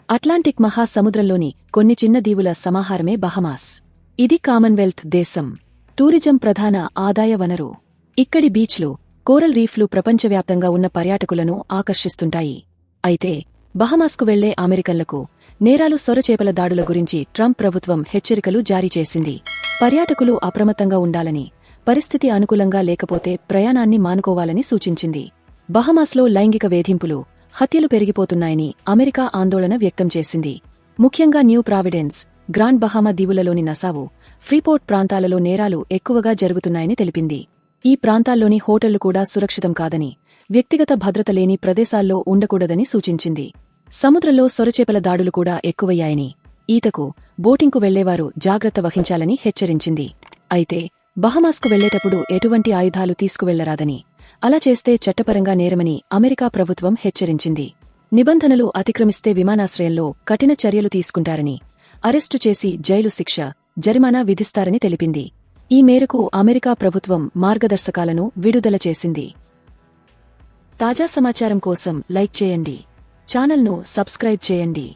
Atlantic మహాసముద్రంలోని కొన్ని చిన్న దీవుల సమాహారమే Bahamas. ఇది కామన్వెల్త్ దేశం టూరిజం ప్రధాన ఆదాయ వనరు. ఇక్కడి బీచ్లు, కోరల్ రీఫ్లు ప్రపంచవ్యాప్తంగా ఉన్న పర్యాటకులను ఆకర్షిస్తుంటాయి. అయితే బహమాస్కు వెళ్లే అమెరికన్లకు నేరాలు, సొరచేపల దాడుల గురించి ట్రంప్ ప్రభుత్వం హెచ్చరికలు జారీ చేసింది. పర్యాటకులు అప్రమత్తంగా ఉండాలని, పరిస్థితి అనుకూలంగా లేకపోతే ప్రయాణాన్ని మానుకోవాలని సూచించింది. బహమాస్లో లైంగిక వేధింపులు, హత్యలు పెరిగిపోతున్నాయని అమెరికా ఆందోళన వ్యక్తం చేసింది. ముఖ్యంగా న్యూ ప్రావిడెన్స్, గ్రాండ్ బహామా దీవులలోని నసావు, ఫ్రీపోర్ట్ ప్రాంతాలలో నేరాలు ఎక్కువగా జరుగుతున్నాయని తెలిపింది. ఈ ప్రాంతాల్లోని హోటళ్లు కూడా సురక్షితం కాదని, వ్యక్తిగత భద్రత లేని ప్రదేశాల్లో ఉండకూడదని సూచించింది. సముద్రంలో సొరచేపల దాడులు కూడా ఎక్కువయ్యాయని, ఈతకు, బోటింగ్కు వెళ్లేవారు జాగ్రత్త వహించాలని హెచ్చరించింది. అయితే బహమాస్కు వెళ్లేటప్పుడు ఎటువంటి ఆయుధాలు తీసుకువెళ్లరాదని, అలా చేస్తే చట్టపరంగా నేరమని అమెరికా ప్రభుత్వం హెచ్చరించింది. నిబంధనలు అతిక్రమిస్తే విమానాశ్రయంలో కఠిన చర్యలు తీసుకుంటారని, అరెస్టు చేసి జైలు శిక్ష, జరిమానా విధిస్తారని తెలిపింది. ఈ మేరకు అమెరికా ప్రభుత్వం మార్గదర్శకాలను విడుదల చేసింది. తాజా సమాచారం కోసం లైక్ చేయండి. ఛానల్ను సబ్స్క్రైబ్ చేయండి.